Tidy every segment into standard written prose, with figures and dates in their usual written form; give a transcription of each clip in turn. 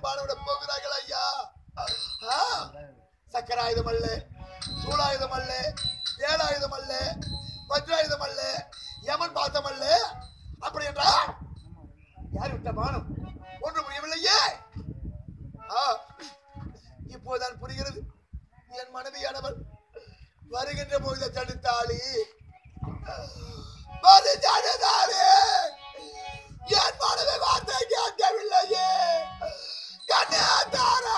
பானம் விட போகிறார்கள் ஐயா. சக்கராயுதம் அல்ல, சூலாயுதம் அல்ல, வேலாயுதம் அல்ல, வஜ்ராயுதம் அல்ல, யமன் பாசம் அல்ல. அப்படி என்றால் யார் விட்ட பானம் ஒன்று புரியவில்லையே. இப்போதான் புரிகிறது. என் மனைவியானவள் வருகின்ற பொழுது தடுத்தாளி என் மனைவி வார்த்தை கேட்கவில்லையே. கன்னியாதாரா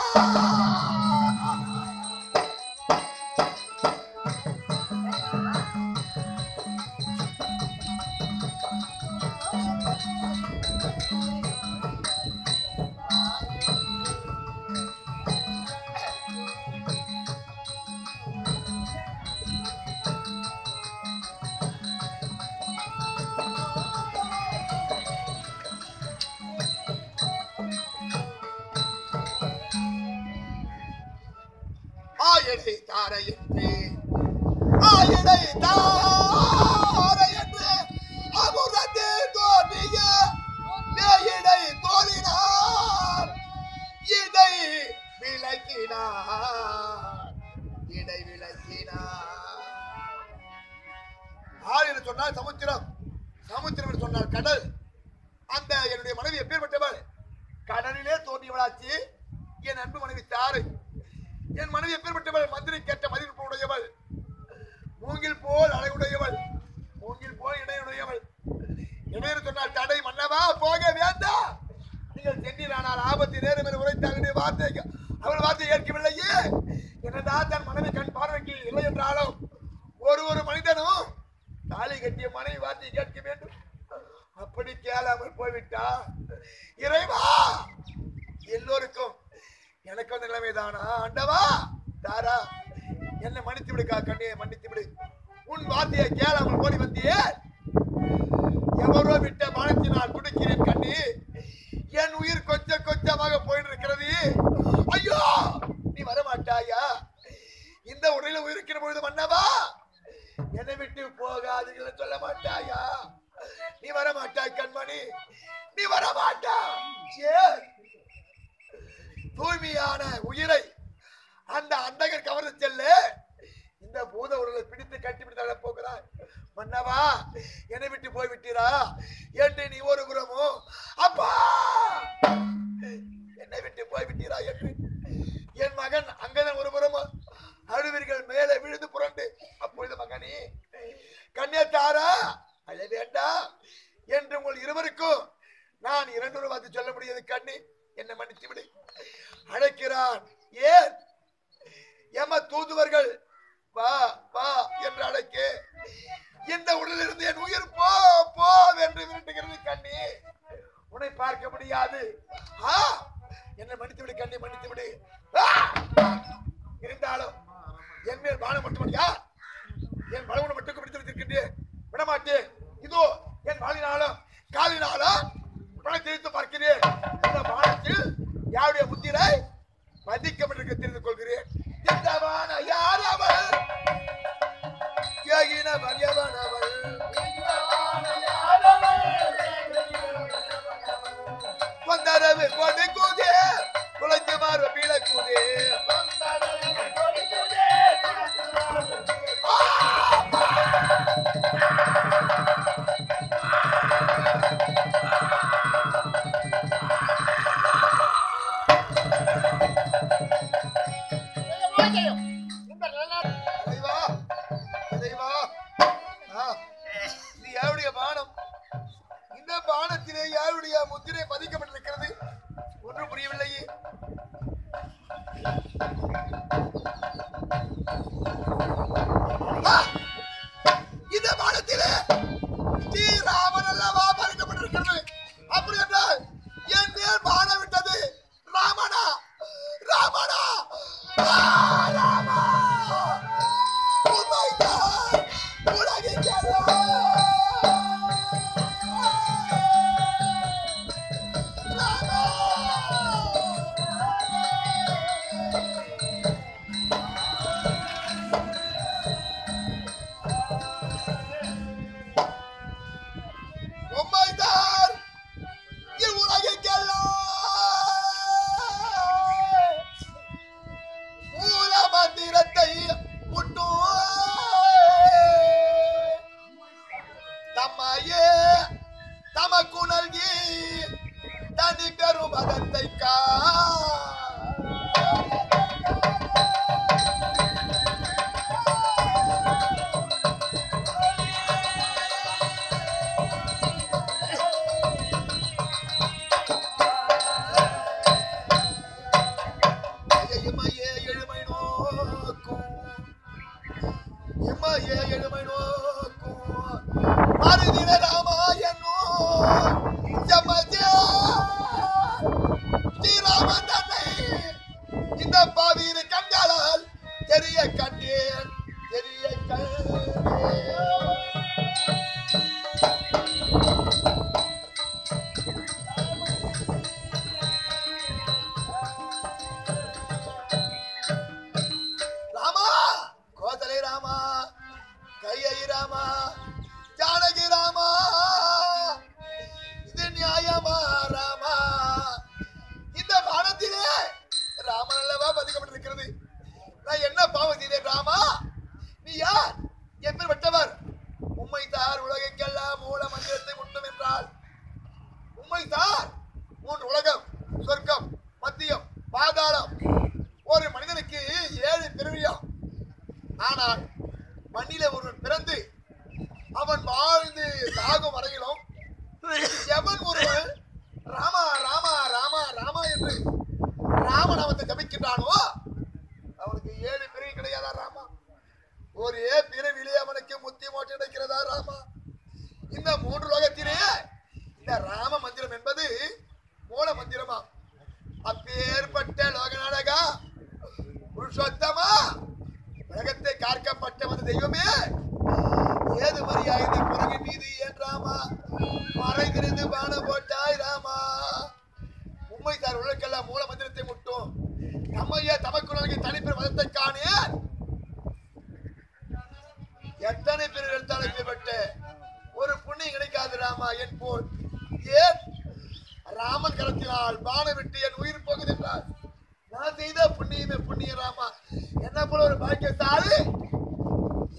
ஆயனை தாரையன்றே ஆயனை தாரையன்றே அமுதத்தே தோன்றிய மேயிடை தோழினார் இடை விளக்கினார் இடை விளக்கினார். ஆறு என்று சொன்னால் சமுத்திரம், சமுத்திரம் என்று சொன்னால் கடல். அந்த என்னுடைய மனைவி எப்பேற்பட்டவள்? கடலிலே தோன்றியவளாச்சு என் அன்பு மனைவி தாரை. என் மனைவி எப்பேற்பட்டவள்? மந்திரி கேட்ட மதிப்பு உடையவள், மூங்கில் போல் அழகுடையவள், மூங்கில் போல் இடையுடையவள். இடையு சொன்னால் தடை மன்னவா போக வேண்டாம், நீங்கள் சென்றீரானால் ஆபத்து நேரம் என உரைத்தாங்க வார்த்தை. அவள் வார்த்தை ஏற்கவில்லையே. என்னதான் தன் மனைவி கண் பார்வைக்கு இல்லை என்றாலும் ஒரு மனிதனும் தாலி கட்டிய மனைவி வார்த்தை கேட்க வேண்டும். அப்படி கேளாமல் போய்விட்டா இறைவா, எல்லோருக்கும் எனக்கு வந்து நிலைமைதானா? ஆண்டவா தாரா, என்னை மன்னித்து விடுக்கா கண்ணியை மன்னித்து விடு. உன் வார்த்தையை கேளாமல் ஓடி வந்தியே. எவரோ விட்ட மனத்தினால் குடிக்கிறேன் கண்ணி. என் உயிர் கொஞ்சம் கொஞ்சமாக போயிட்டு இருக்கிறது. ஐயோ, நீ வரமாட்டாயா? இந்த உடலில் உயிருக்கிற பொழுது மன்னவா என்னை விட்டு போகாதீர்கள் சொல்ல மாட்டாயா? நீ வரமாட்டாய் கண்மணி, நீ வரமாட்டா. தூய்மையான உயிரை அந்த அந்தகர் கவர்ந்து செல்ல இந்த பூத உடலை பிடித்து கட்டிவிட்டு தள்ள போகிறாய். மன்னவா என்னை விட்டு போய்விட்டீரா என்று நீ ஒரு புறமோ, அப்பா என்னை விட்டு போய்விட்டீரா என்று என் மகன் அங்கதான் ஒரு புறமோ அழுவீர்கள் மேலே விழுந்து புரண்டு. அப்பொழுது மகனே கன்னியாதாரா அழ வேண்டாம் என்று உங்கள் இருவருக்கும் நான் இரண்டு வார்த்தை சொல்ல முடியாது. கண்ணி என்னை மன்னித்து விடு. அழைக்கிறான். ஏன் எம தூதுவர்கள் வா வா என்று அழைக்க இந்த உடலிலிருந்து என் உயிர் போ போ என்று விரட்டுகிறது. கண்ணி உன்னை பார்க்க முடியாது. என்னை மன்னித்து விடு கண்ணி, மன்னித்து விடு. இருந்தாலும் என் மேல் பானம் மட்டுமடியா, என் பலவனை மட்டும் பிடித்து வைத்திருக்கின்றேன், விடமாட்டேன். இதோ என் வாளினாலும் காலினாலும் பணம் தெரிவித்து பார்க்கிறேன். இந்த பானத்தில் யாருடைய முத்திரை மதிக்கப்பட்டிருக்க தெரிந்து கொள்கிறேன். இந்த வான யார் அவள்? கொந்தரவு கொண்டு கூதே குலைத்து மாறு பீழ கூதே. முத்திரை பதிக்கப்பட்டிருக்கிறது. ஒன்றும் புரியவில்லையே. இந்த பானத்திலே ஸ்ரீராமன் அல்லவா பதிக்கப்பட்டிருக்கிறது. அப்படி என்றால் என் மேல் பானம் விட்டது ராமனா? ராமனா? ராமா உலகில் ஸ்ரீராமன் தன்னை இந்த பாவியினை கண்டால் தெரிய கண்டேன் தெரிய ராமா கோதலை ராமா கையை ராமா ஜானகி ராமா இது நியாயமா ராமா இந்த வானத்திலே ராமன் அல்லவா பதிக்கப்பட்டிருக்கிறது நான் என்ன பாவம் செய்தேன் ராமா நீ யார் எப்பேற்பட்டவர் உம்மை தார் உலகைக்கெல்லாம் மூல மந்திரத்தை முட்டும் என்றால் உம்மை தார் மூன்று உலகம் சொர்க்கம் மத்தியம் பாதாளம் ஒரு மனிதனுக்கு 7 பிறவியாம் ஆனால் மண்ணிலே ஒருவன் பிறந்து அவன் வாழ்ந்து சாகும் வரையிலும் எவன் ஒருவன் ராமா ராமா ராமா ராமா என்று ராமநாமத்தை ஜபிக்கின்றானோ அவனுக்கு 7 பிறவி கிடையாதா ராமா ஒரே பிறவிலே அவனுக்கு முத்தி மோட்சம் கிடைக்கிறதா ராமா இந்த 3 லோகத்திலே இந்த ராம மந்திரம் என்பது மூல மந்திரமா அப்பேற்பட்ட லோக நாடகா புருஷோத்தமா உலகத்தை காக்கப்பட்டவன் தெய்வமே ஏது மரியாதை இந்த குரங்கின் மீது ஏன் ராமா மறைந்திருந்து பானம் போட்டாய் ராமா உண்மை தார் உலகெல்லாம் மூல மந்திரத்தை முட்டும் நம்மையே தமக்குள்ளே தனிப்பெரும் மதத்தை காணேன் எத்தனை பேர் எடுத்தாலும் பேர்பட்ட ஒரு புண்ணியம் கிடைக்காது ராமா என் போல் ஏன் ராமன் கரத்தினால் பானம் விட்டு என் உயிர் போகுது என்றார் நான் செய்த புண்ணியமே புண்ணிய ராமா என்ன போல ஒரு பாக்கியத்தாலே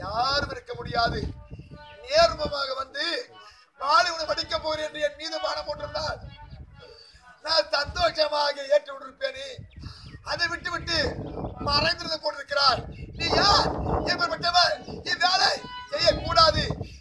யாரும் இருக்க முடியாது நேர்மமாக